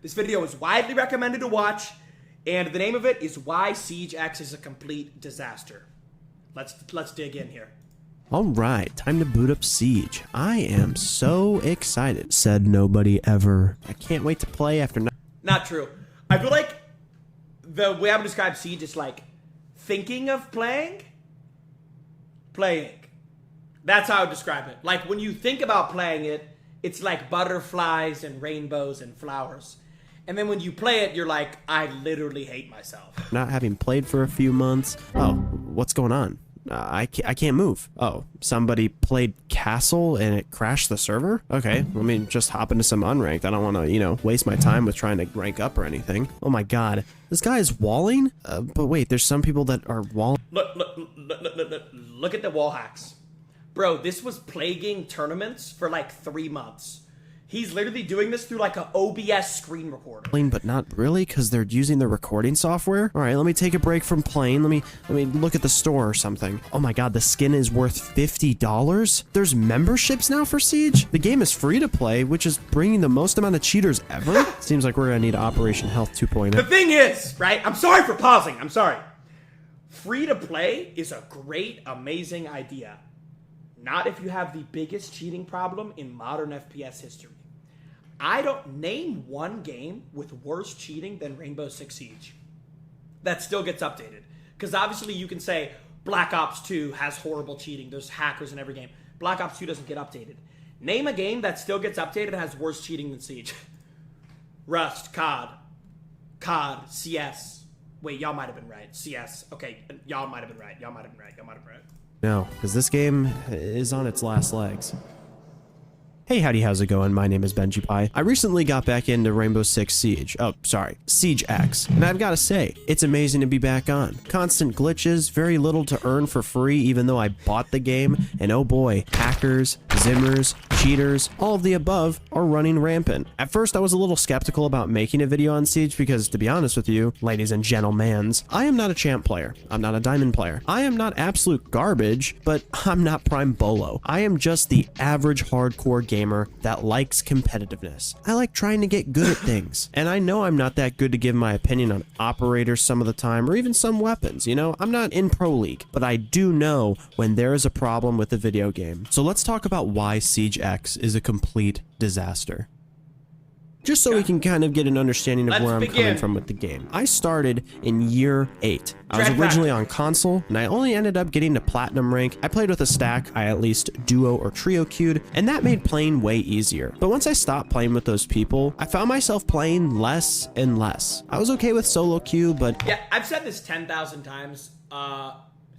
This video is widely recommended to watch, and the name of it is Why Siege X is a Complete Disaster. Let's dig in here. All right, time to boot up Siege. I am so excited. Said nobody ever. I can't wait to play after. Not true. I feel like the way I would describe Siege is like thinking of playing. That's how I would describe it. Like when you think about playing it, it's like butterflies and rainbows and flowers. And then when you play it, you're like, I literally hate myself. Not having played for a few months. Oh, what's going on? I can't move. Oh, somebody played Castle and it crashed the server? Okay, let me just hop into some unranked. I don't want to, waste my time with trying to rank up or anything. Oh my god, this guy is walling? But wait, there's some people that are walling. Look at the wall hacks. Bro, this was plaguing tournaments for like 3 months. He's literally doing this through like an OBS screen recorder. But not really, because they're using the recording software. All right, let me take a break from playing. Let me look at the store or something. Oh my god, the skin is worth $50? There's memberships now for Siege? The game is free to play, which is bringing the most amount of cheaters ever. Seems like we're gonna need Operation Health 2.0. The thing is, right? I'm sorry for pausing. I'm sorry. Free to play is a great, amazing idea. Not if you have the biggest cheating problem in modern FPS history. I don't name one game with worse cheating than Rainbow Six Siege. That still gets updated. Because obviously you can say Black Ops 2 has horrible cheating. There's hackers in every game. Black Ops 2 doesn't get updated. Name a game that still gets updated and has worse cheating than Siege. Rust, COD, CS. Wait, y'all might have been right. CS. Okay, y'all might have been right. Y'all might have been right. No, because this game is on its last legs. Hey, howdy, how's it going? My name is Benji Pie. I recently got back into Rainbow Six Siege. Oh, sorry, Siege X. And I've got to say, it's amazing to be back on. Constant glitches, very little to earn for free even though I bought the game. And oh boy, hackers, zimmers, cheaters, all of the above are running rampant. At first, I was a little skeptical about making a video on Siege because, to be honest with you, ladies and gentlemans, I am not a champ player. I'm not a diamond player. I am not absolute garbage, but I'm not prime bolo. I am just the average hardcore gamer that likes competitiveness. I like trying to get good at things. And I know I'm not that good to give my opinion on operators some of the time, or even some weapons, I'm not in Pro League, but I do know when there is a problem with the video game. So let's talk about why Siege X is a complete disaster. Just so we can kind of get an understanding of where I'm coming from with the game. I started in year 8. I was originally on console, and I only ended up getting to platinum rank. I played with a stack I at least duo or trio queued, and that made playing way easier. But once I stopped playing with those people, I found myself playing less and less. I was okay with solo queue, but... Yeah, I've said this 10,000 times.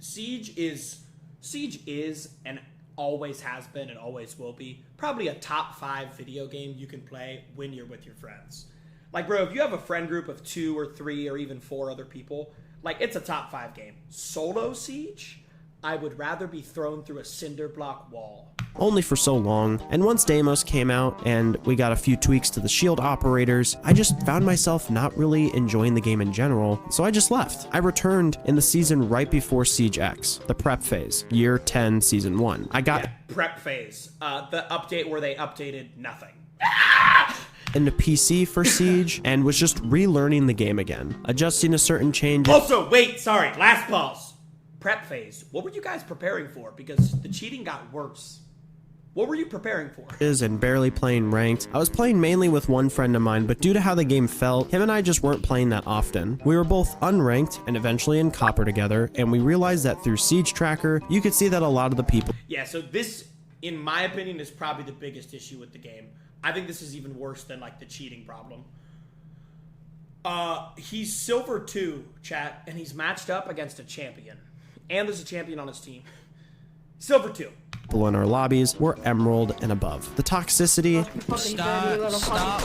Siege is and always has been and always will be probably a top 5 video game you can play when you're with your friends. Like, bro, if you have a friend group of 2 or 3 or even 4 other people, like, it's a top 5 game. Solo Siege, I would rather be thrown through a cinder block wall. Only for so long, and once Deimos came out and we got a few tweaks to the shield operators, I just found myself not really enjoying the game in general, so I just left. I returned in the season right before Siege X, the prep phase, year 10, season 1. Prep phase, the update where they updated nothing. Into PC for Siege, and was just relearning the game again, adjusting to certain changes. Also, wait, sorry, last pause. Prep phase, what were you guys preparing for? Because the cheating got worse. What were you preparing for? And barely playing ranked. I was playing mainly with one friend of mine, but due to how the game felt, him and I just weren't playing that often. We were both unranked and eventually in copper together, and we realized that through Siege Tracker, you could see that a lot of the people... Yeah, so this, in my opinion, is probably the biggest issue with the game. I think this is even worse than, like, the cheating problem. He's Silver 2, chat, and he's matched up against a champion. And there's a champion on his team. Silver 2. People in our lobbies were Emerald and above. The toxicity. Stop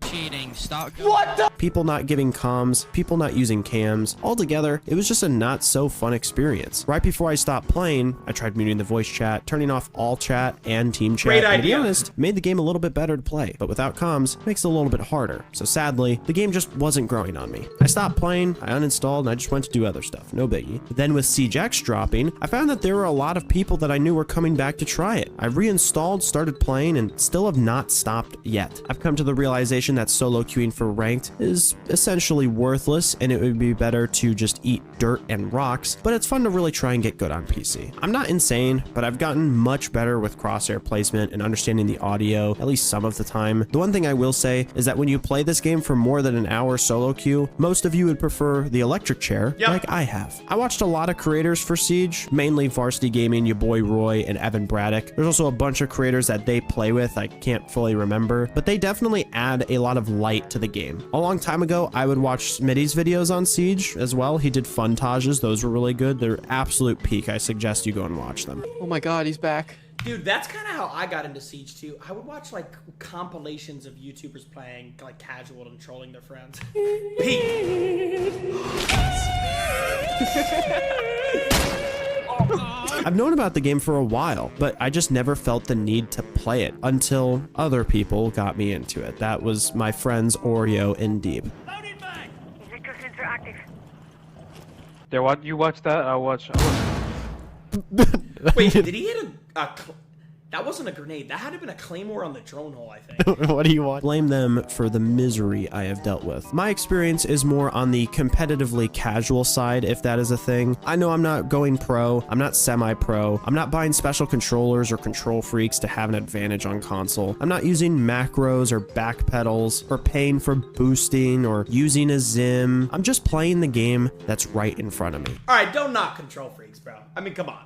cheating. Stop. What the? People not giving comms, people not using cams. Altogether, it was just a not so fun experience. Right before I stopped playing, I tried muting the voice chat, turning off all chat and team chat. Great idea. And to be honest, made the game a little bit better to play, but without comms, makes it a little bit harder. So sadly, the game just wasn't growing on me. I stopped playing, I uninstalled, and I just went to do other stuff. No biggie. But then with Siege X dropping, I found that there were a lot of people that I knew were coming back to try it. I reinstalled, started playing, and still have not stopped yet. I've come to the realization that solo solo queuing for ranked is essentially worthless, and it would be better to just eat dirt and rocks, but it's fun to really try and get good on PC. I'm not insane, but I've gotten much better with crosshair placement and understanding the audio, at least some of the time. The one thing I will say is that when you play this game for more than an hour solo queue, most of you would prefer the electric chair, like I have. I watched a lot of creators for Siege, mainly Varsity Gaming, your boy Roy, and Evan Braddock. There's also a bunch of creators that they play with I can't fully remember, but they definitely add a lot of light to the game. A long time ago, I would watch Smitty's videos on Siege as well. He did funtages. Those were really good. They're absolute peak. I suggest you go and watch them. Oh my god, he's back. Dude, that's kind of how I got into Siege too. I would watch like compilations of YouTubers playing like casual and trolling their friends. Peak. I've known about the game for a while, but I just never felt the need to play it until other people got me into it. That was my friends Oreo and Deeb. There, what you watch that? I'll watch. Wait, did he hit that wasn't a grenade. That had to have been a claymore on the drone hole, I think. What do you want? Blame them for the misery I have dealt with. My experience is more on the competitively casual side, if that is a thing. I know I'm not going pro. I'm not semi-pro. I'm not buying special controllers or control freaks to have an advantage on console. I'm not using macros or back pedals or paying for boosting or using a Zim. I'm just playing the game that's right in front of me. All right, don't knock control freaks, bro. I mean, come on.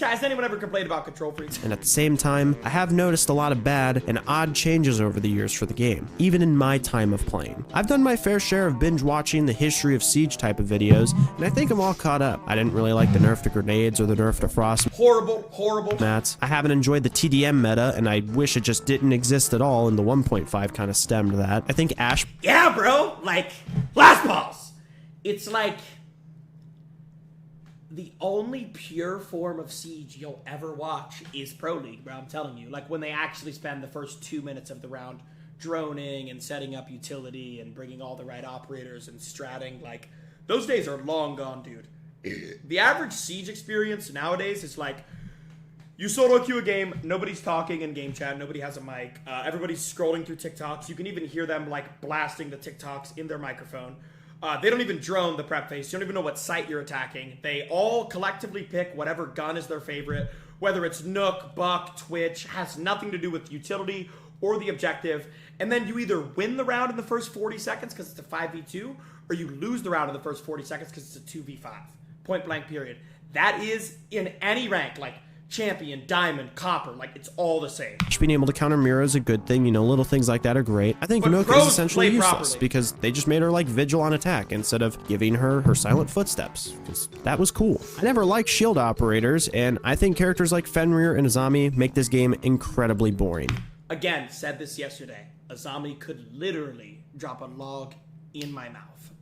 Has anyone ever complained about control freaks? And at the same time, I have noticed a lot of bad and odd changes over the years for the game, even in my time of playing. I've done my fair share of binge watching the history of Siege type of videos, and I think I'm all caught up. I didn't really like the nerf to grenades or the nerf to frost Horrible. mats. I haven't enjoyed the TDM meta, and I wish it just didn't exist at all, and the 1.5 kind of stemmed that. I think Ash... Yeah, bro. Like, last balls. It's like... the only pure form of Siege you'll ever watch is Pro League, bro. I'm telling you. Like, when they actually spend the first 2 minutes of the round droning and setting up utility and bringing all the right operators and stratting, like, those days are long gone, dude. The average Siege experience nowadays is like, you solo queue a game, nobody's talking in game chat, nobody has a mic, everybody's scrolling through TikToks. You can even hear them, like, blasting the TikToks in their microphone. They don't even drone the prep phase. You don't even know what site you're attacking. They all collectively pick whatever gun is their favorite, whether it's Nook, Buck, Twitch, has nothing to do with utility or the objective. And then you either win the round in the first 40 seconds because it's a 5v2, or you lose the round in the first 40 seconds because it's a 2v5. Point blank period. That is in any rank, like champion, diamond, copper, like it's all the same. Being able to counter mirror is a good thing, you know, little things like that are great. I think But Nook pros is essentially play useless properly. because they just made her like vigil on attack instead of giving her her silent footsteps. 'Cause that was cool. I never liked shield operators, and I think characters like Fenrir and Azami make this game incredibly boring. Again, said this yesterday. Azami could literally drop a log in my mouth.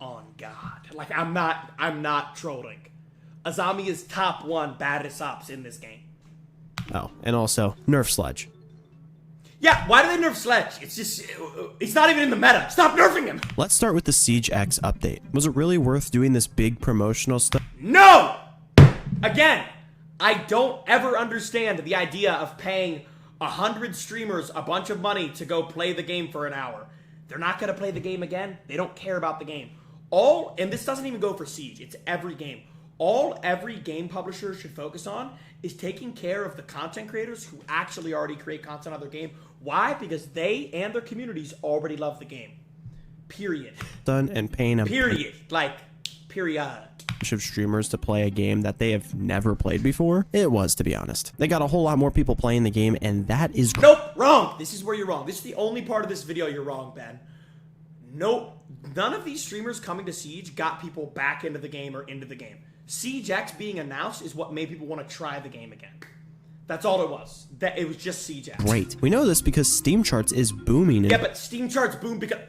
On God. Like, I'm not trolling. Azami is top 1 baddest ops in this game. Oh, and also Nerf Sledge. Yeah, why do they nerf Sledge? It's not even in the meta. Stop nerfing him. Let's start with the Siege X update. Was it really worth doing this big promotional stuff? No! Again, I don't ever understand the idea of paying 100 streamers a bunch of money to go play the game for an hour. They're not going to play the game again. They don't care about the game. And this doesn't even go for Siege. It's every game. All every game publisher should focus on is taking care of the content creators who actually already create content on their game. Why? Because they and their communities already love the game. Period. Done and paying a Period. Like, period. bunch of streamers to play a game that they have never played before. It was, to be honest. They got a whole lot more people playing the game, and that is... Nope, wrong. This is where you're wrong. This is the only part of this video you're wrong, Ben. Nope. None of these streamers coming to Siege got people back into the game or into the game. Siege X being announced is what made people want to try the game again. That's all it was. It was just Siege X. Great. We know this because Steam Charts is booming. Yeah, but Steam Charts boom because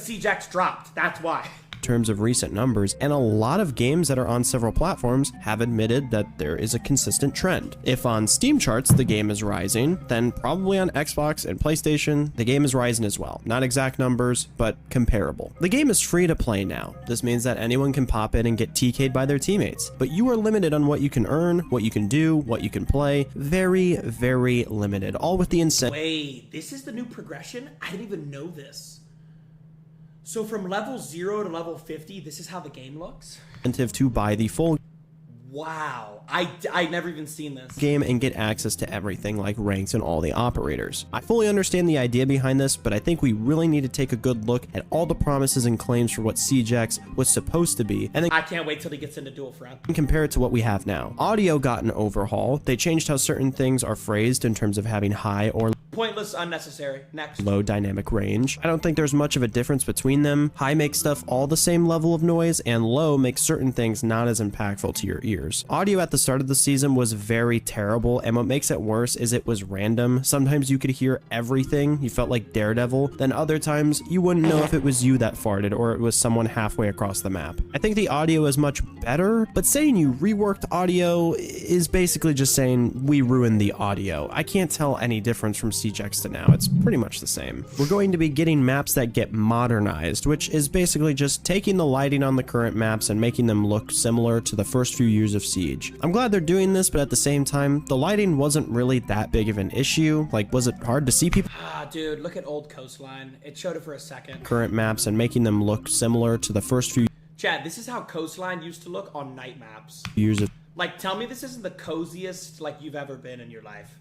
Siege X dropped. That's why. terms of recent numbers, and a lot of games that are on several platforms have admitted that there is a consistent trend. If on Steam charts the game is rising, then probably on Xbox and PlayStation the game is rising as well. Not exact numbers, but comparable. The game is free to play now. This means that anyone can pop in and get TK'd by their teammates, but you are limited on what you can earn, what you can do, what you can play. Very, very limited, all with the incentive. Wait, this is the new progression? I didn't even know this. So from level 0 to level 50, this is how the game looks? To buy the full Wow, I never even seen this game and get access to everything like ranks and all the operators. I fully understand the idea behind this, but I think we really need to take a good look at all the promises and claims for what SiegeX was supposed to be, and then I can't wait till he gets into dual front. Compare it to what we have now. Audio got an overhaul. They changed how certain things are phrased in terms of having high or Pointless, unnecessary. Next. low dynamic range. I don't think there's much of a difference between them. High makes stuff all the same level of noise, and low makes certain things not as impactful to your ears. Audio at the start of the season was very terrible, and what makes it worse is it was random. Sometimes you could hear everything. You felt like Daredevil. Then other times you wouldn't know if it was you that farted or it was someone halfway across the map. I think the audio is much better, but saying you reworked audio is basically just saying we ruined the audio. I can't tell any difference from SiegeX to now. It's pretty much the same. We're going to be getting maps that get modernized, which is basically just taking the lighting on the current maps and making them look similar to the first few years of Siege. I'm glad they're doing this, but at the same time, the lighting wasn't really that big of an issue. Like, was it hard to see people? Dude, look at old Coastline. It showed it for a second. Current maps and making them look similar to the first few Chad, this is how Coastline used to look on night maps. years of Like, tell me this isn't the coziest, like, you've ever been in your life.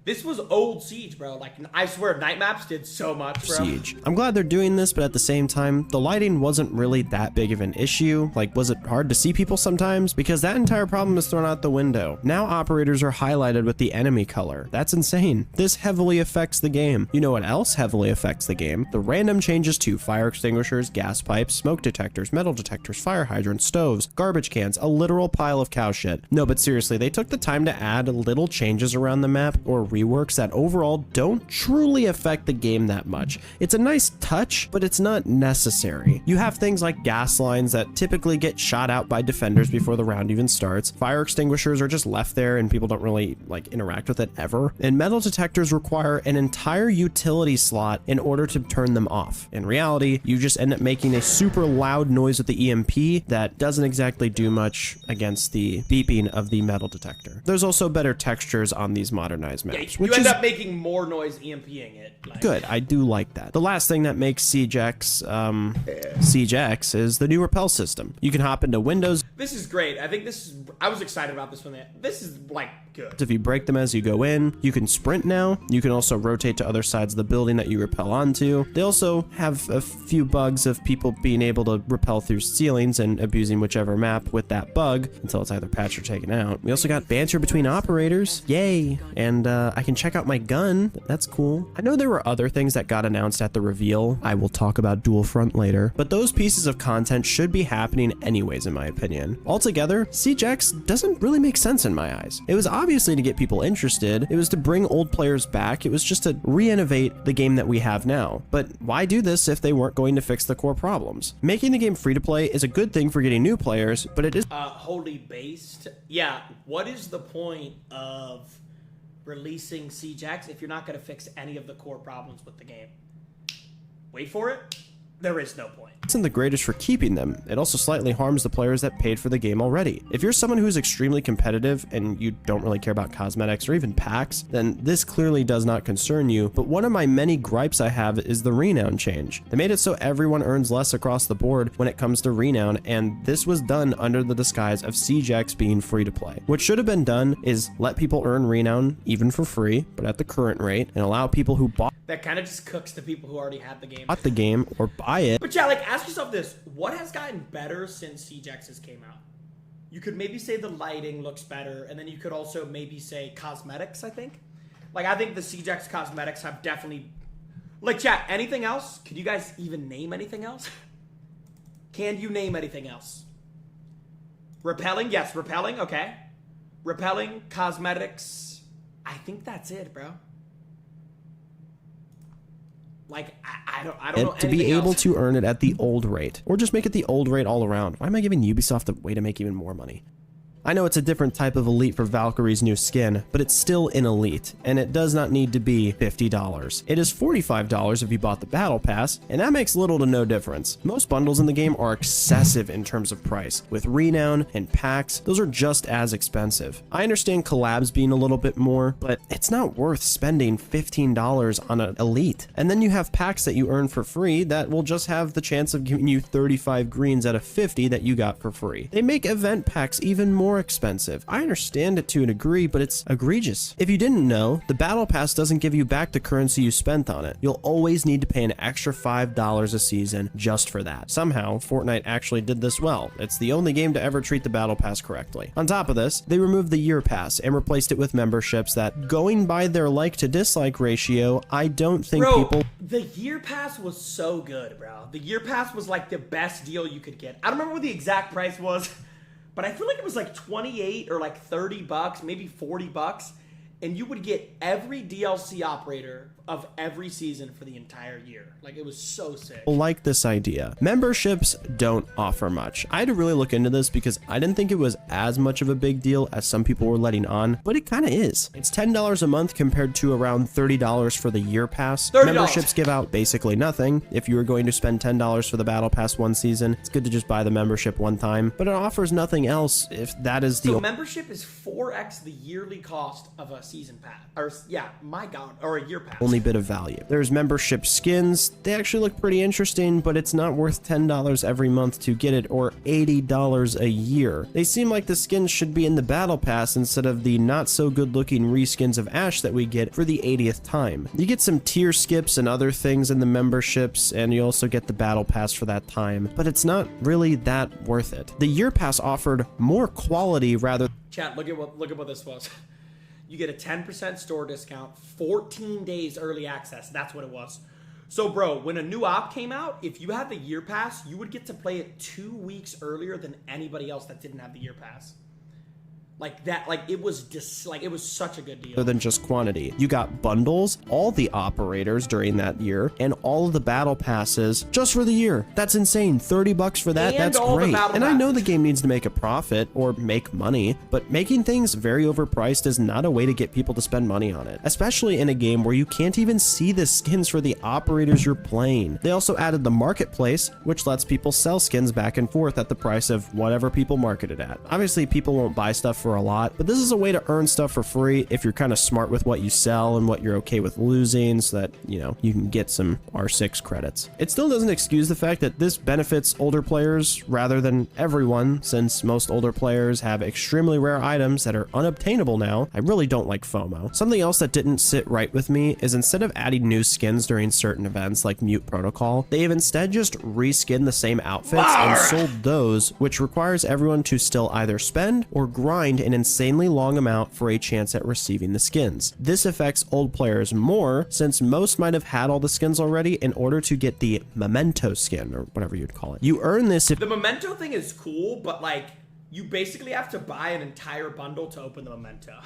This was old Siege, bro. Like, I swear, night maps did so much, bro. Siege. I'm glad they're doing this, but at the same time, the lighting wasn't really that big of an issue. Like, was it hard to see people sometimes? Because that entire problem is thrown out the window. Now operators are highlighted with the enemy color. That's insane. This heavily affects the game. You know what else heavily affects the game? The random changes to fire extinguishers, gas pipes, smoke detectors, metal detectors, fire hydrants, stoves, garbage cans, a literal pile of cow shit. No, but seriously, they took the time to add little changes around the map or reworks that overall don't truly affect the game that much. It's a nice touch, but it's not necessary. You have things like gas lines that typically get shot out by defenders before the round even starts. Fire extinguishers are just left there and people don't really like interact with it ever. And metal detectors require an entire utility slot in order to turn them off. In reality, you just end up making a super loud noise with the EMP that doesn't exactly do much against the beeping of the metal detector. There's also better textures on these modernized maps, which You end up making more noise EMPing it. Like. Good, I do like that. The last thing that makes SiegeX is the new repel system. You can hop into windows. This is great. I think this is. I was excited about this one. This is like good. If you break them as you go in, you can sprint now. You can also rotate to other sides of the building that you repel onto. They also have a few bugs of people being able to repel through ceilings and abusing whichever map with that bug until it's either patched or taken out. We also got banter between operators. Yay! And I can check out my gun. That's cool. I know there were other things that got announced at the reveal. I will talk about dual front later, but those pieces of content should be happening anyways, in my opinion. Altogether, SiegeX doesn't really make sense in my eyes. It was obviously to get people interested. It was to bring old players back. It was just to re-innovate the game that we have now. But why do this if they weren't going to fix the core problems? Making the game free to play is a good thing for getting new players, but it is wholly based. Yeah, what is the point of releasing SiegeX if you're not going to fix any of the core problems with the game? Wait for it. There is no point. isn't the greatest for keeping them. It also slightly harms the players that paid for the game already. If you're someone who's extremely competitive and you don't really care about cosmetics or even packs, then this clearly does not concern you, but one of my many gripes I have is the renown change. They made it so everyone earns less across the board when it comes to renown, and this was done under the disguise of SiegeX being free to play. What should have been done is let people earn renown even for free, but at the current rate, and allow people who bought That kind of just cooks the people who already had the game. the game or buy it. But yeah, like, ask yourself this. What has gotten better since SiegeX has came out? You could maybe say the lighting looks better, and then you could also maybe say cosmetics, I think. Like, I think the SiegeX cosmetics have definitely... Like, chat, anything else? Could you guys even name anything else? Can you name anything else? Repelling? Yes, repelling, okay. Repelling, cosmetics. I think that's it, bro. Like, I don't know And to be anything able else. to earn it at the old rate, or just make it the old rate all around. Why am I giving Ubisoft a way to make even more money? I know it's a different type of elite for Valkyrie's new skin, but it's still an elite, and it does not need to be $50. It is $45 if you bought the battle pass, and that makes little to no difference. Most bundles in the game are excessive in terms of price. With renown and packs, those are just as expensive. I understand collabs being a little bit more, but it's not worth spending $15 on an elite. And then you have packs that you earn for free that will just have the chance of giving you 35 greens out of 50 that you got for free. They make event packs even more expensive. I understand it to a degree, but it's egregious. If you didn't know, the battle pass doesn't give you back the currency you spent on it. You'll always need to pay an extra $5 a season just for that. Somehow, Fortnite actually did this well. It's the only game to ever treat the battle pass correctly. On top of this, they removed the year pass and replaced it with memberships that, going by their like to dislike ratio, I don't think people... The year pass was so good, bro. The year pass was like the best deal you could get. I don't remember what the exact price was, but I feel like it was like 28 or like 30 bucks, maybe 40 bucks, and you would get every DLC operator of every season for the entire year. Like, it was so sick. Like this idea. Memberships don't offer much. I had to really look into this because I didn't think it was as much of a big deal as some people were letting on, but it kind of is. It's $10 a month compared to around $30 for the year pass. $30. Memberships give out basically nothing. If you were going to spend $10 for the battle pass one season, it's good to just buy the membership one time, but it offers nothing else if that is the... So membership is 4x the yearly cost of a season pass. Or, yeah, my God, or a year pass. Only bit of value. There's membership skins. They actually look pretty interesting, but it's not worth $10 every month to get it, or $80 a year. They seem like the skins should be in the battle pass instead of the not so good looking reskins of Ashe that we get for the 80th time. You get some tier skips and other things in the memberships, and you also get the battle pass for that time, but it's not really that worth it. The year pass offered more quality rather... Chat, look at what this was. You get a 10% store discount, 14 days early access. That's what it was. So, bro, when a new op came out, if you had the year pass, you would get to play it 2 weeks earlier than anybody else that didn't have the year pass. Like that, like it was it was such a good deal. Than just quantity. You got bundles, all the operators during that year, and all of the battle passes just for the year. That's insane. 30 bucks for that, And that's all the great. battle And I know passes. the game needs to make a profit or make money, but making things very overpriced is not a way to get people to spend money on it, especially in a game where you can't even see the skins for the operators you're playing. They also added the marketplace, which lets people sell skins back and forth at the price of whatever people market it at. Obviously, people won't buy stuff for a lot, but this is a way to earn stuff for free if you're kind of smart with what you sell and what you're okay with losing, so that, you know, you can get some R6 credits. It still doesn't excuse the fact that this benefits older players rather than everyone, since most older players have extremely rare items that are unobtainable now. I really don't like FOMO. Something else that didn't sit right with me is instead of adding new skins during certain events like Mute Protocol, they have instead just reskinned the same outfits and sold those, which requires everyone to still either spend or grind an insanely long amount for a chance at receiving the skins. This affects old players more, since most might have had all the skins already in order to get the memento skin, or whatever you'd call it. You earn this if The memento thing is cool, but like you basically have to buy an entire bundle to open the memento.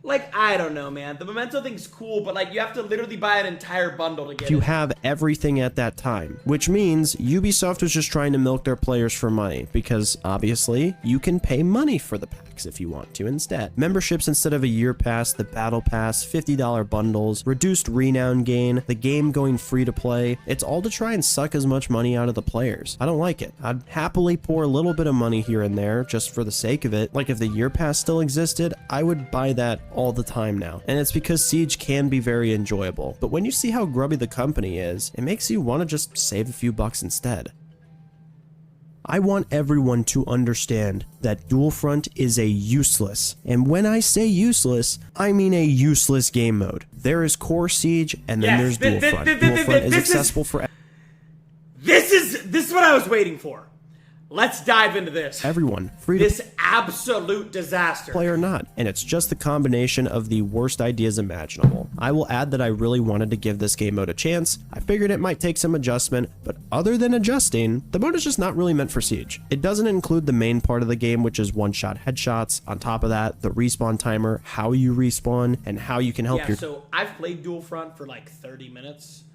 Like, I don't know, man. The memento thing's cool, but like you have to literally buy an entire bundle to get you it. have everything at that time, which means Ubisoft was just trying to milk their players for money, because obviously you can pay money for the packs if you want to instead. Memberships instead of a year pass, the battle pass, $50 bundles, reduced renown gain, the game going free to play. It's all to try and suck as much money out of the players. I don't like it. I'd happily pour a little bit of money here and there just for the sake of it. Like if the year pass still existed, I would buy that all the time now. And it's because Siege can be very enjoyable. But when you see how grubby the company is, it makes you want to just save a few bucks instead. I want everyone to understand that Dual Front is a useless, and when I say useless, I mean a useless game mode. There is Core Siege, and then there's Dual Front. Dual Front is accessible for This is what I was waiting for. Let's dive into this. everyone, free to This absolute disaster. play or not, and it's just the combination of the worst ideas imaginable. I will add that I really wanted to give this game mode a chance. I figured it might take some adjustment, but other than adjusting, the mode is just not really meant for Siege. It doesn't include the main part of the game, which is one-shot headshots. On top of that, the respawn timer, how you respawn, and how you can help Yeah, your... so I've played Dual Front for like 30 minutes.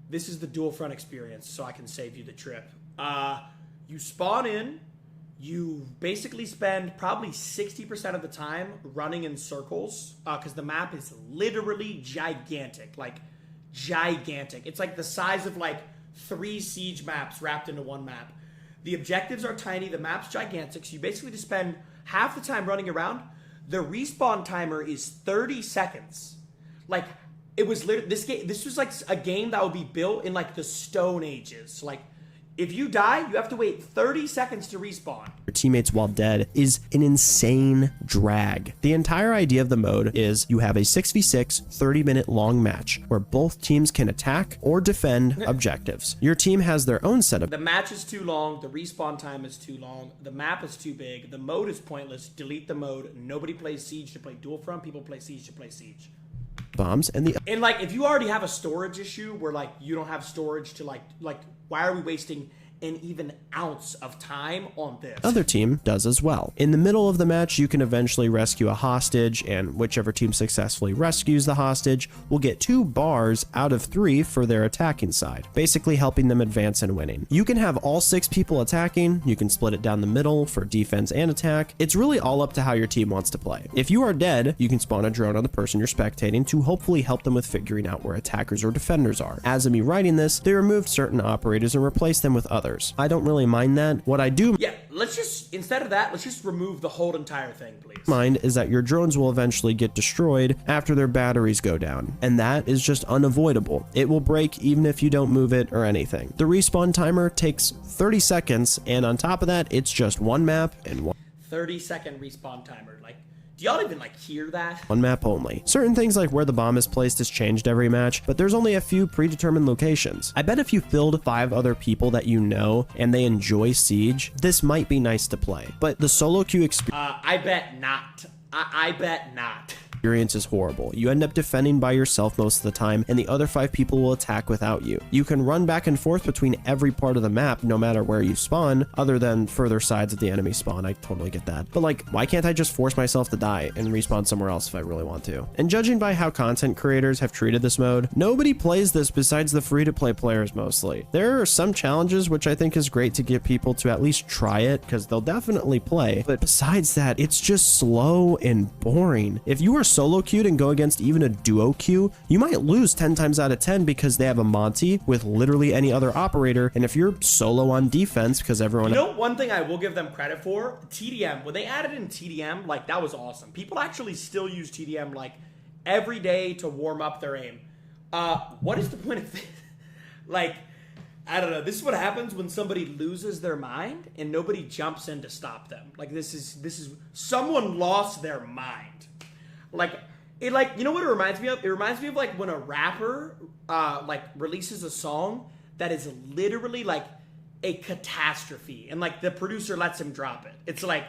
this is the dual front experience, so I can save you the trip. You spawn in, you basically spend probably 60% of the time running in circles, because the map is literally gigantic, like gigantic. It's like the size of like 3 siege maps wrapped into one map. The objectives are tiny, the map's gigantic, so you basically just spend half the time running around. The respawn timer is 30 seconds. Like, it was literally, this was like a game that would be built in like the Stone Ages. Like, if you die, you have to wait 30 seconds to respawn. Your teammates while dead is an insane drag. The entire idea of the mode is you have a 6v6 30-minute long match where both teams can attack or defend objectives. Your team has their own set of... The match is too long, the respawn time is too long, the map is too big, the mode is pointless, delete the mode, nobody plays Siege to play dual front, people play Siege to play Siege. Bombs and like, if you already have a storage issue where like you don't have storage to like why are we wasting an even ounce of time on this? Other team does as well. In the middle of the match, you can eventually rescue a hostage, and whichever team successfully rescues the hostage will get 2 bars out of 3 for their attacking side, basically helping them advance and winning. You can have all 6 people attacking, you can split it down the middle for defense and attack. It's really all up to how your team wants to play. If you are dead, you can spawn a drone on the person you're spectating to hopefully help them with figuring out where attackers or defenders are. As of me writing this, they removed certain operators and replaced them with others. I don't really mind that. What I do let's just, instead of that, let's just remove the whole entire thing, please. Mind is that your drones will eventually get destroyed after their batteries go down, and that is just unavoidable. It will break even if you don't move it or anything. The respawn timer takes 30 seconds, and on top of that, it's just one map and one 30-second respawn timer. Like, do y'all even like hear that? One map only. Certain things like where the bomb is placed is changed every match, but there's only a few predetermined locations. I bet if you filled 5 other people that you know and they enjoy Siege, this might be nice to play. But the solo queue experience... I bet not. I bet not. Experience is horrible. You end up defending by yourself most of the time, and the other 5 people will attack without you. You can run back and forth between every part of the map no matter where you spawn, other than further sides of the enemy spawn. I totally get that. But like, why can't I just force myself to die and respawn somewhere else if I really want to? And judging by how content creators have treated this mode, nobody plays this besides the free-to-play players mostly. There are some challenges which I think is great to get people to at least try it, because they'll definitely play, but besides that, it's just slow and boring. If you are solo queued and go against even a duo queue, you might lose 10 times out of 10 because they have a Monty with literally any other operator, and if you're solo on defense because everyone... You know, one thing I will give them credit for, TDM, when they added in TDM, like, that was awesome. People actually still use TDM, like, every day to warm up their aim. What is the point of this? Like, I don't know. This is what happens when somebody loses their mind and nobody jumps in to stop them. Like, this is someone lost their mind. Like, it, like, you know what it reminds me of? It reminds me of like when a rapper like releases a song that is literally like a catastrophe, and like the producer lets him drop it. It's like,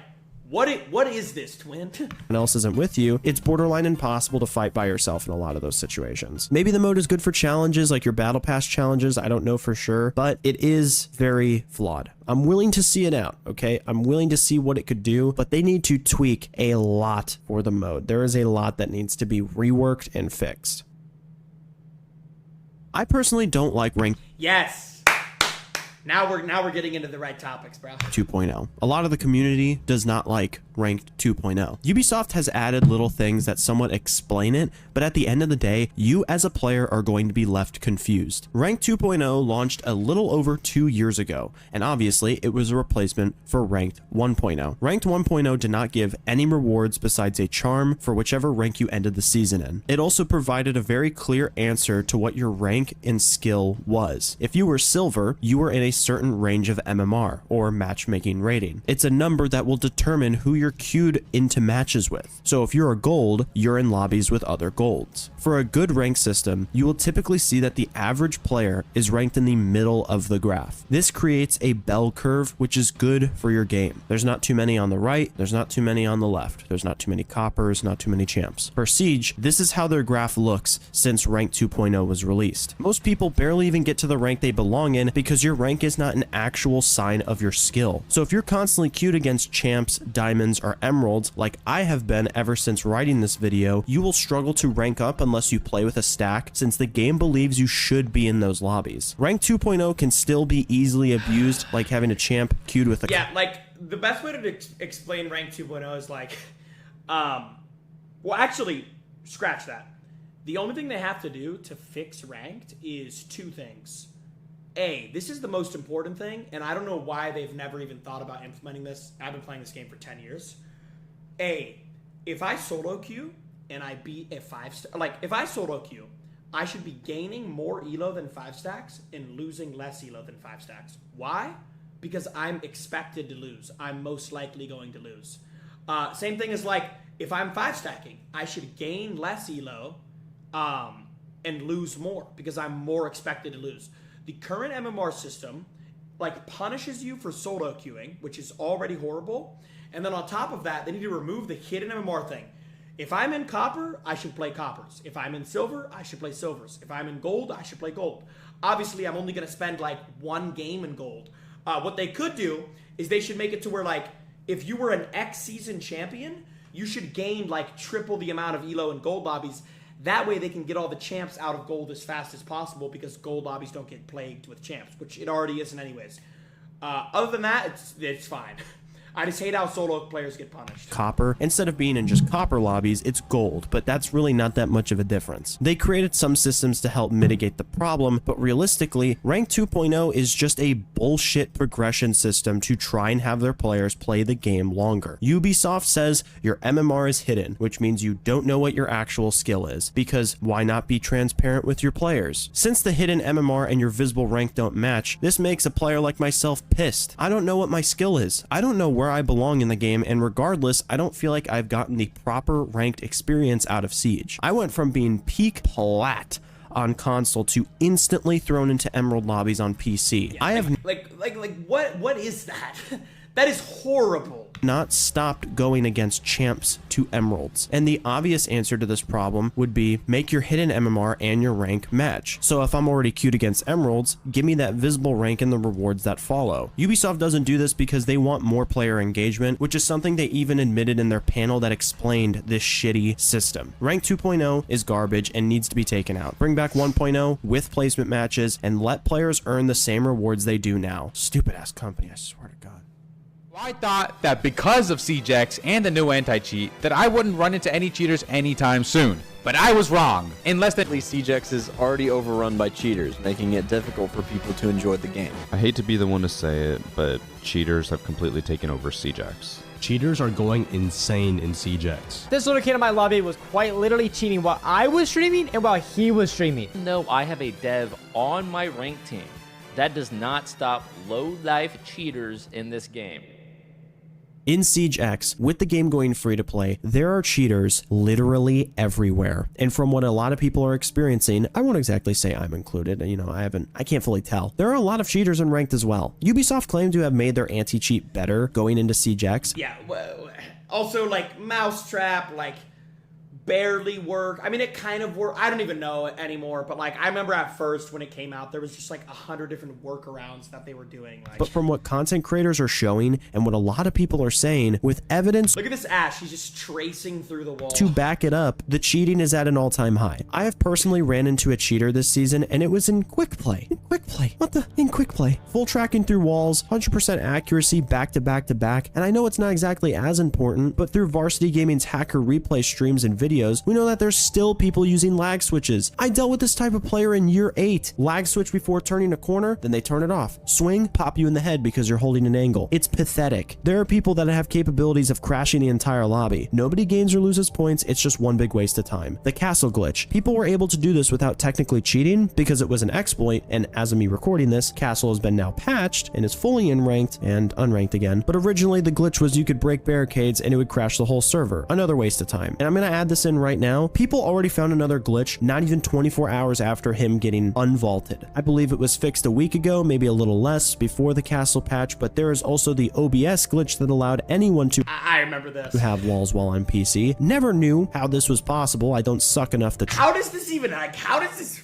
what is this, twin? When else isn't with you, it's borderline impossible to fight by yourself in a lot of those situations. Maybe the mode is good for challenges like your battle pass challenges, I don't know for sure, but it is very flawed. I'm willing to see it out, okay? I'm willing to see what it could do, but they need to tweak a lot for the mode. There is a lot that needs to be reworked and fixed. I personally don't like rank... Yes. Now we're getting into the right topics, bro. 2.0. A lot of the community does not like Ranked 2.0. Ubisoft has added little things that somewhat explain it, but at the end of the day, you as a player are going to be left confused. Ranked 2.0 launched a little over 2 years ago, and obviously it was a replacement for Ranked 1.0. Ranked 1.0 did not give any rewards besides a charm for whichever rank you ended the season in. It also provided a very clear answer to what your rank and skill was. If you were silver, you were in a certain range of MMR, or matchmaking rating. It's a number that will determine who you're queued into matches with. So if you're a gold, you're in lobbies with other golds. For a good rank system, you will typically see that the average player is ranked in the middle of the graph. This creates a bell curve, which is good for your game. There's not too many on the right, there's not too many on the left, there's not too many coppers, not too many champs. For Siege, this is how their graph looks since Rank 2.0 was released. Most people barely even get to the rank they belong in because your rank is not an actual sign of your skill. So if you're constantly queued against champs, diamonds, diamonds or emeralds, like I have been ever since writing this video, you will struggle to rank up unless you play with a stack, since the game believes you should be in those lobbies. Rank 2.0 can still be easily abused, like having a champ queued with a... Yeah, like, the best way to explain rank 2.0 is like, well, actually, scratch that. The only thing they have to do to fix ranked is two things. A, this is the most important thing, and I don't know why they've never even thought about implementing this. I've been playing this game for 10 years. A, if I solo queue and I beat a 5-star, like, if I solo queue, I should be gaining more elo than 5 stacks and losing less elo than 5 stacks. Why? Because I'm expected to lose. I'm most likely going to lose. Same thing as, like, if I'm 5 stacking, I should gain less elo and lose more because I'm more expected to lose. The current MMR system, like, punishes you for solo queuing, which is already horrible. And then on top of that, they need to remove the hidden MMR thing. If I'm in copper, I should play coppers. If I'm in silver, I should play silvers. If I'm in gold, I should play gold. Obviously, I'm only going to spend, like, 1 game in gold. What they could do is they should make it to where, like, if you were an X season champion, you should gain, like, triple the amount of elo in gold lobbies. That way they can get all the champs out of gold as fast as possible because gold lobbies don't get plagued with champs, which it already isn't anyways. Other than that, it's fine. I just hate how solo players get punished. Copper. Instead of being in just copper lobbies, it's gold, but that's really not that much of a difference. They created some systems to help mitigate the problem, but realistically, Rank 2.0 is just a bullshit progression system to try and have their players play the game longer. Ubisoft says your MMR is hidden, which means you don't know what your actual skill is, because why not be transparent with your players? Since the hidden MMR and your visible rank don't match, this makes a player like myself pissed. I don't know what my skill is. I don't know where I belong in the game, and regardless, I don't feel like I've gotten the proper ranked experience out of Siege. I went from being peak plat on console to instantly thrown into emerald lobbies on PC. Yeah, I have what is that? That is horrible. Not stopped going against champs to emeralds. And the obvious answer to this problem would be make your hidden MMR and your rank match. So if I'm already queued against emeralds, give me that visible rank and the rewards that follow. Ubisoft doesn't do this because they want more player engagement, which is something they even admitted in their panel that explained this shitty system. Rank 2.0 is garbage and needs to be taken out. Bring back 1.0 with placement matches and let players earn the same rewards they do now. Stupid ass company, I swear to God. I thought that because of Jynxzi and the new anti-cheat that I wouldn't run into any cheaters anytime soon. But I was wrong. In less than Jynxzi is already overrun by cheaters, making it difficult for people to enjoy the game. I hate to be the one to say it, but cheaters have completely taken over Jynxzi. Cheaters are going insane in Jynxzi. This little kid in my lobby was quite literally cheating while I was streaming and while he was streaming. No, I have a dev on my rank team. That does not stop low-life cheaters in this game. In Jynxzi, with the game going free to play, there are cheaters literally everywhere. And from what a lot of people are experiencing, I won't exactly say I'm included, you know, I can't fully tell. There are a lot of cheaters in ranked as well. Ubisoft claimed to have made their anti-cheat better going into Jynxzi. Yeah, well, also, like, Mousetrap, like, barely work. I mean, it kind of worked. I don't even know anymore, but, like, I remember at first when it came out, there was just, like, 100 different workarounds that they were doing. Like, but from what content creators are showing and what a lot of people are saying, with evidence... Look at this Ash. He's just tracing through the wall. To back it up, the cheating is at an all-time high. I have personally ran into a cheater this season, and it was in quick play. In quick play. What the? In quick play. Full tracking through walls, 100% accuracy back to back to back, and I know it's not exactly as important, but through Varsity Gaming's hacker replay streams and videos, we know that there's still people using lag switches. I dealt with this type of player in year 8. Lag switch before turning a corner, then they turn it off. Swing, pop you in the head because you're holding an angle. It's pathetic. There are people that have capabilities of crashing the entire lobby. Nobody gains or loses points, it's just one big waste of time. The castle glitch. People were able to do this without technically cheating because it was an exploit, and as of me recording this, castle has been now patched and is fully in ranked and unranked again. But originally the glitch was you could break barricades and it would crash the whole server. Another waste of time. And I'm gonna add this in right now. People already found another glitch not even 24 hours after him getting unvaulted. I believe it was fixed a week ago, maybe a little less before the castle patch, but there is also the OBS glitch that allowed anyone to I remember this. To have walls while on PC. Never knew how this was possible. I don't suck enough to How does this even, like, how does this...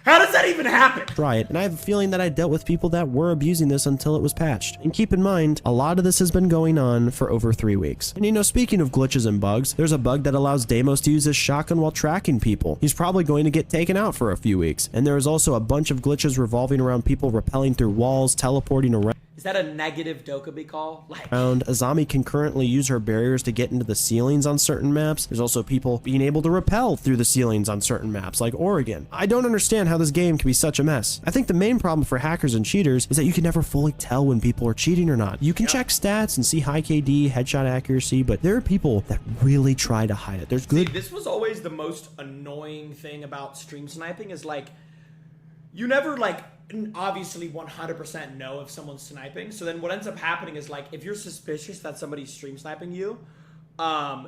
How does that even happen? Try it, and I have a feeling that I dealt with people that were abusing this until it was patched. And keep in mind, a lot of this has been going on for over 3 weeks. And you know, speaking of glitches and bugs, there's a bug that allows Deimos to use his shotgun while tracking people. He's probably going to get taken out for a few weeks. And there is also a bunch of glitches revolving around people rappelling through walls, teleporting around. Is that a negative Dokkaebi call? Azami can currently use her barriers to get into the ceilings on certain maps. There's also people being able to rappel through the ceilings on certain maps, like Oregon. I don't understand how this game can be such a mess. I think the main problem for hackers and cheaters is that you can never fully tell when people are cheating or not. You can check stats and see high KD, headshot accuracy, but there are people that really try to hide it. There's good... See, this was always the most annoying thing about stream sniping is like, you never like obviously 100% know if someone's sniping. So then what ends up happening is like, if you're suspicious that somebody's stream sniping you,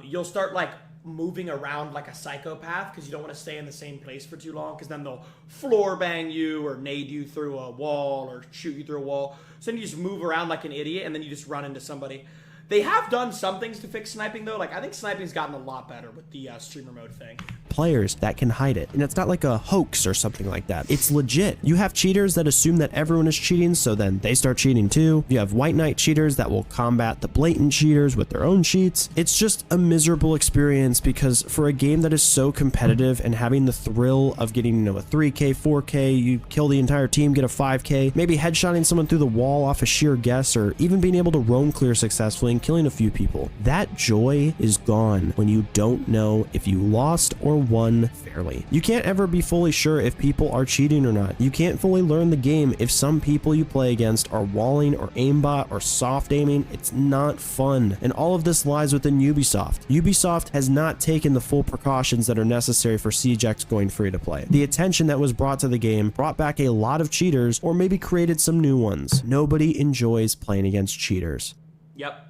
you'll start like moving around like a psychopath because you don't want to stay in the same place for too long because then they'll floor bang you or nade you through a wall or shoot you through a wall. So then you just move around like an idiot and then you just run into somebody. They have done some things to fix sniping though. Like I think sniping's gotten a lot better with the streamer mode thing. Players that can hide it, and it's not like a hoax or something like that. It's legit. You have cheaters that assume that everyone is cheating, so then they start cheating too. You have white knight cheaters that will combat the blatant cheaters with their own cheats. It's just a miserable experience because for a game that is so competitive and having the thrill of getting, you know, a 3K, 4K, you kill the entire team, get a 5K, maybe headshotting someone through the wall off a sheer guess, or even being able to roam clear successfully and killing a few people. That joy is gone when you don't know if you lost or won fairly. You can't ever be fully sure if people are cheating or not. You can't fully learn the game if some people you play against are walling or aimbot or soft aiming. It's not fun. And all of this lies within Ubisoft. Ubisoft has not taken the full precautions that are necessary for SiegeX going free to play. The attention that was brought to the game brought back a lot of cheaters or maybe created some new ones. Nobody enjoys playing against cheaters. Yep.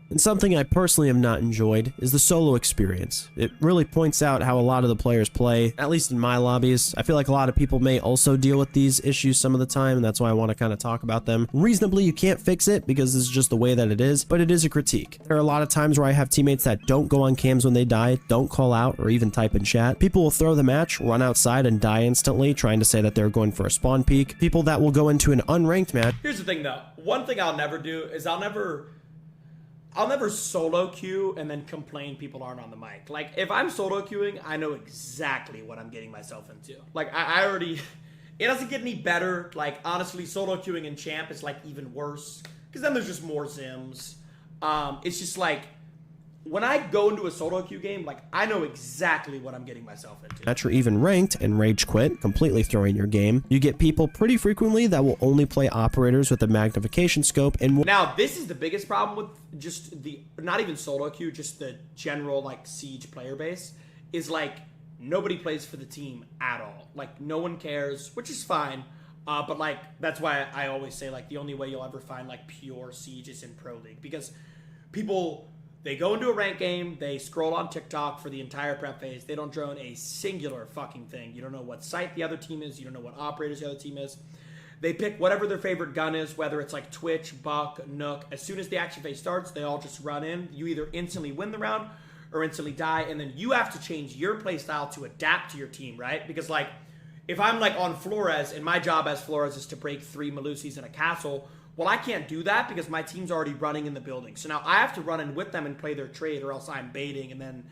And something I personally have not enjoyed is the solo experience. It really points out how a lot of the players play, at least in my lobbies. I feel like a lot of people may also deal with these issues some of the time, and that's why I want to kind of talk about them. Reasonably, you can't fix it because this is just the way that it is, but it is a critique. There are a lot of times where I have teammates that don't go on cams when they die, don't call out, or even type in chat. People will throw the match, run outside, and die instantly, trying to say that they're going for a spawn peek. People that will go into an unranked match. Here's the thing though. One thing I'll never do is I'll never solo queue and then complain people aren't on the mic. Like, if I'm solo queuing, I know exactly what I'm getting myself into. Like, I already... It doesn't get any better. Like, honestly, solo queuing in Champ is, like, even worse. Because then there's just more Zims. It's just, like... When I go into a solo queue game, like, I know exactly what I'm getting myself into. Match or even ranked and rage quit, completely throwing your game. You get people pretty frequently that will only play operators with a magnification scope and... Now, this is the biggest problem with just the... Not even solo queue, just the general, like, Siege player base. Is, like, nobody plays for the team at all. Like, no one cares, which is fine. But, like, that's why I always say, like, the only way you'll ever find, like, pure Siege is in Pro League. Because people... They go into a ranked game, they scroll on TikTok for the entire prep phase, they don't drone a singular fucking thing. You don't know what site the other team is, you don't know what operators the other team is. They pick whatever their favorite gun is, whether it's like Twitch, Buck, Nook. As soon as the action phase starts, they all just run in. You either instantly win the round or instantly die, and then you have to change your playstyle to adapt to your team, right? Because like, if I'm like on Flores, and my job as Flores is to break 3 Malusis in a castle, well, I can't do that because my team's already running in the building. So now I have to run in with them and play their trade, or else I'm baiting, and then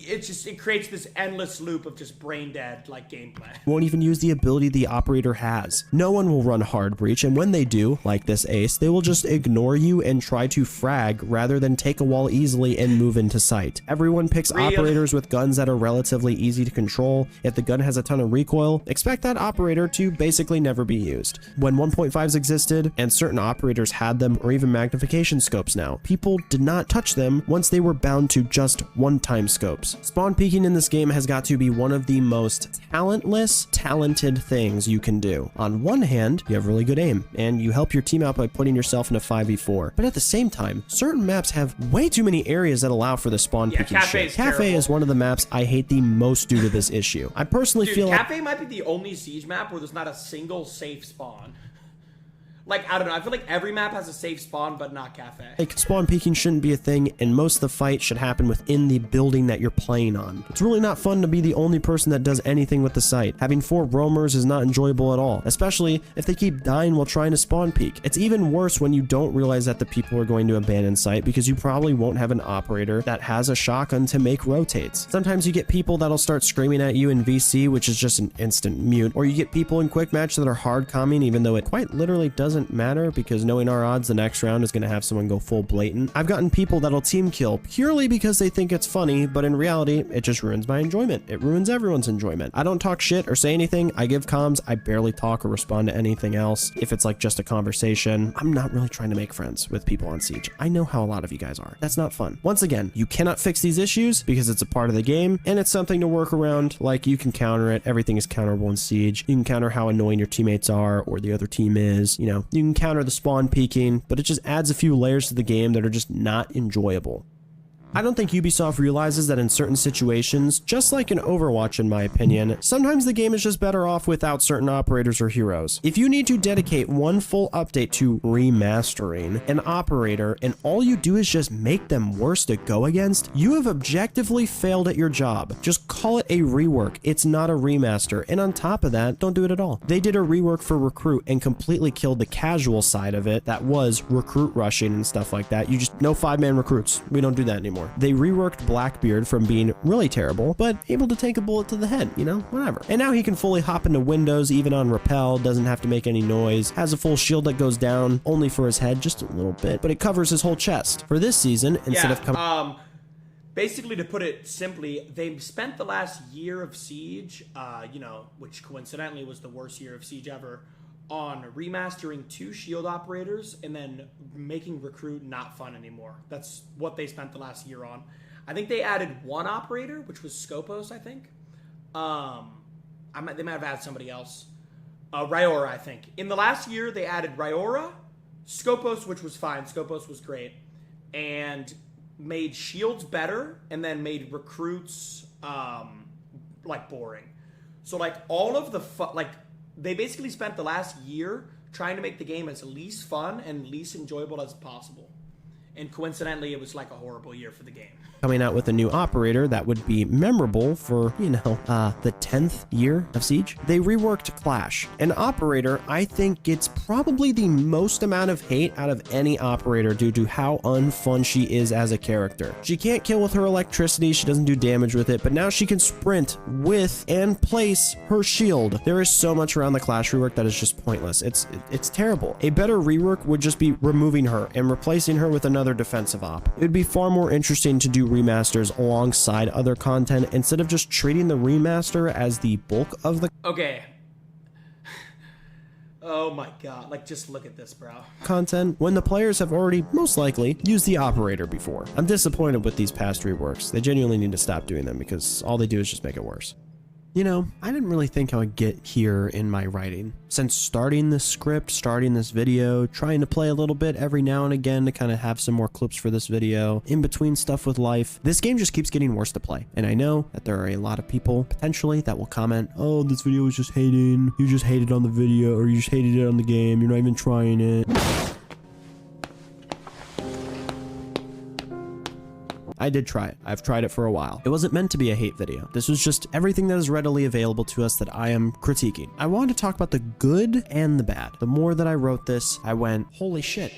it creates this endless loop of just brain dead like gameplay. Won't even use the ability the operator has. No one will run hard breach, and when they do, like this ace, they will just ignore you and try to frag rather than take a wall easily and move into sight. Everyone picks operators with guns that are relatively easy to control. If the gun has a ton of recoil, expect that operator to basically never be used. When 1.5s existed, and certain operators had them, or even magnification scopes now, people did not touch them once they were bound to just one-time scopes. Spawn peeking in this game has got to be one of the most talented things you can do. On one hand, you have really good aim, and you help your team out by putting yourself in a 5v4. But at the same time, certain maps have way too many areas that allow for the spawn peeking shit. Cafe is one of the maps I hate the most due to this issue. I personally feel like... Cafe might be the only Siege map where there's not a single safe spawn. Like, I don't know. I feel like every map has a safe spawn, but not cafe. Like, spawn peeking shouldn't be a thing, and most of the fight should happen within the building that you're playing on. It's really not fun to be the only person that does anything with the site. Having 4 roamers is not enjoyable at all, especially if they keep dying while trying to spawn peek. It's even worse when you don't realize that the people are going to abandon site because you probably won't have an operator that has a shotgun to make rotates. Sometimes you get people that'll start screaming at you in VC, which is just an instant mute, or you get people in quick match that are hard comming, even though it quite literally doesn't matter because knowing our odds, the next round is going to have someone go full blatant. I've gotten people that'll team kill purely because they think it's funny, but in reality, it just ruins my enjoyment. It ruins everyone's enjoyment. I don't talk shit or say anything. I give comms. I barely talk or respond to anything else. If it's like just a conversation, I'm not really trying to make friends with people on Siege. I know how a lot of you guys are. That's not fun. Once again, you cannot fix these issues because it's a part of the game and it's something to work around. Like, you can counter it. Everything is counterable in Siege. You can counter how annoying your teammates are or the other team is. You know, you can counter the spawn peeking, but it just adds a few layers to the game that are just not enjoyable. I don't think Ubisoft realizes that in certain situations, just like in Overwatch in my opinion, sometimes the game is just better off without certain operators or heroes. If you need to dedicate one full update to remastering an operator and all you do is just make them worse to go against, you have objectively failed at your job. Just call it a rework. It's not a remaster. And on top of that, don't do it at all. They did a rework for Recruit and completely killed the casual side of it that was recruit rushing and stuff like that. You just, no 5-man recruits. We don't do that anymore. They reworked Blackbeard from being really terrible, but able to take a bullet to the head, you know, whatever. And now he can fully hop into windows, even on rappel, doesn't have to make any noise, has a full shield that goes down only for his head, just a little bit, but it covers his whole chest. For this season, instead of coming... Basically, to put it simply, they spent the last year of Siege, you know, which coincidentally was the worst year of Siege ever, on remastering 2 shield operators and then making Recruit not fun anymore. That's what they spent the last year on. I think they added 1 operator, which was Scopos, I think. They might have added somebody else. Ryora, I think. In the last year, they added Ryora, Scopos, which was fine. Scopos was great. And made shields better, and then made recruits, like, boring. So, like, all of the they basically spent the last year trying to make the game as least fun and least enjoyable as possible. And coincidentally, it was like a horrible year for the game. Coming out with a new operator that would be memorable for, you know, the 10th year of Siege. They reworked Clash. An operator, I think, gets probably the most amount of hate out of any operator due to how unfun she is as a character. She can't kill with her electricity, she doesn't do damage with it, but now she can sprint with and place her shield. There is so much around the Clash rework that is just pointless. It's terrible. A better rework would just be removing her and replacing her with another defensive op. It would be far more interesting to do remasters alongside other content instead of just treating the remaster as the bulk of the Oh my god, like, just look at this, bro. Content when the players have already most likely used the operator before. I'm disappointed with these past reworks. They genuinely need to stop doing them because all they do is just make it worse. You know, I didn't really think I would get here in my writing. Since starting this script, starting this video, trying to play a little bit every now and again to kind of have some more clips for this video, in between stuff with life, this game just keeps getting worse to play. And I know that there are a lot of people, potentially, that will comment, oh, this video was just hating, you just hated on the video, or you just hated it on the game, you're not even trying it. I did try it. I've tried it for a while. It wasn't meant to be a hate video. This was just everything that is readily available to us that I am critiquing. I wanted to talk about the good and the bad. The more that I wrote this, I went, holy shit.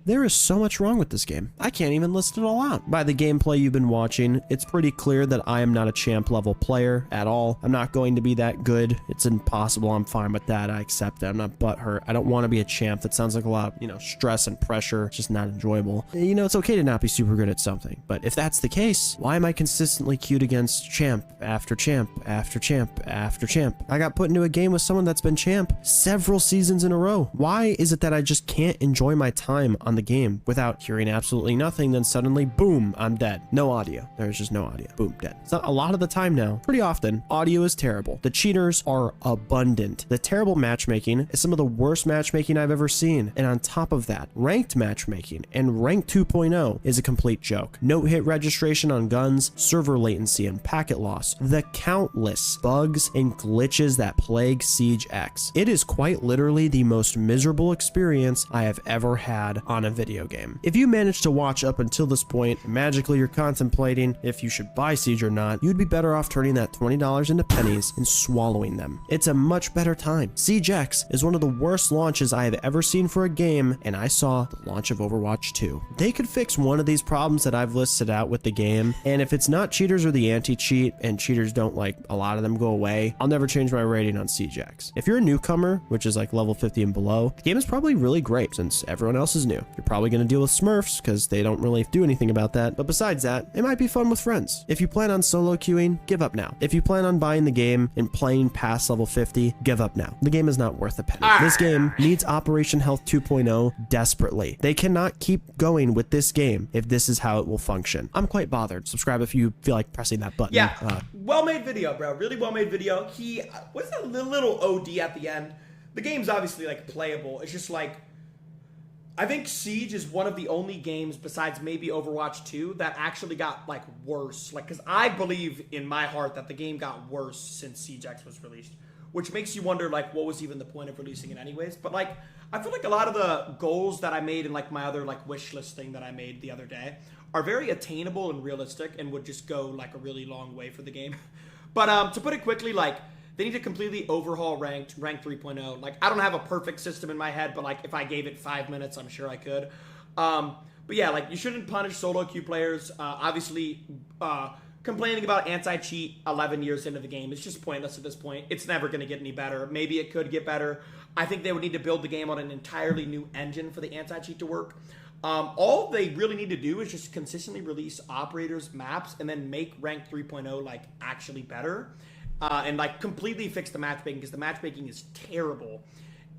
There is so much wrong with this game. I can't even list it all out. By the gameplay you've been watching, it's pretty clear that I am not a champ level player at all. I'm not going to be that good. It's impossible. I'm fine with that. I accept it. I'm not butthurt. I don't want to be a champ. That sounds like a lot of, you know, stress and pressure. It's just not enjoyable. You know, it's okay to not be super good at something. But if that's the case, why am I consistently queued against champ after champ after champ after champ? I got put into a game with someone that's been champ several seasons in a row. Why is it that I just can't enjoy my time on on the game without hearing absolutely nothing, then suddenly, boom, I'm dead. No audio. There's just no audio. Boom, dead. So a lot of the time now, pretty often, audio is terrible. The cheaters are abundant. The terrible matchmaking is some of the worst matchmaking I've ever seen. And on top of that, ranked matchmaking and ranked 2.0 is a complete joke. No hit registration on guns, server latency and packet loss, the countless bugs and glitches that plague Siege X. It is quite literally the most miserable experience I have ever had on a video game. If you managed to watch up until this point, and magically you're contemplating if you should buy Siege or not, you'd be better off turning that $20 into pennies and swallowing them. It's a much better time. Siege X is one of the worst launches I have ever seen for a game, and I saw the launch of Overwatch 2. They could fix one of these problems that I've listed out with the game, and if it's not cheaters or the anti-cheat, and cheaters don't like a lot of them go away, I'll never change my rating on Siege X. If you're a newcomer, which is like level 50 and below, the game is probably really great since everyone else is new. You're probably going to deal with Smurfs because they don't really do anything about that, but besides that, it might be fun with friends. If you plan on solo queuing, give up now. If you plan on buying the game and playing past level 50, give up now. The game is not worth a penny. This game needs Operation Health 2.0 desperately. They cannot keep going with this game if this is how it will function. I'm quite bothered. Subscribe if you feel like pressing that button. Yeah, well-made video, bro. Really well-made video. He was a little OD at the end. The game's obviously like playable. It's just like, I think Siege is one of the only games besides maybe Overwatch 2 that actually got like worse. Like, because I believe in my heart that the game got worse since Siege X was released, which makes you wonder like what was even the point of releasing it anyways. But like, I feel like a lot of the goals that I made in like my other like wish list thing that I made the other day are very attainable and realistic and would just go like a really long way for the game. But to put it quickly, like, they need to completely overhaul rank 3.0. Like, I don't have a perfect system in my head, but like if I gave it 5 minutes, I'm sure I could. But yeah, like, you shouldn't punish solo queue players. Obviously, complaining about anti-cheat 11 years into the game is just pointless at this point. It's never going to get any better. Maybe it could get better. I think they would need to build the game on an entirely new engine for the anti-cheat to work. All they really need to do is just consistently release operators, maps, and then make rank 3.0 like actually better. And like completely fix the matchmaking, because the matchmaking is terrible.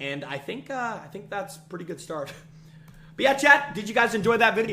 And I think that's a pretty good start. But yeah, chat, did you guys enjoy that video?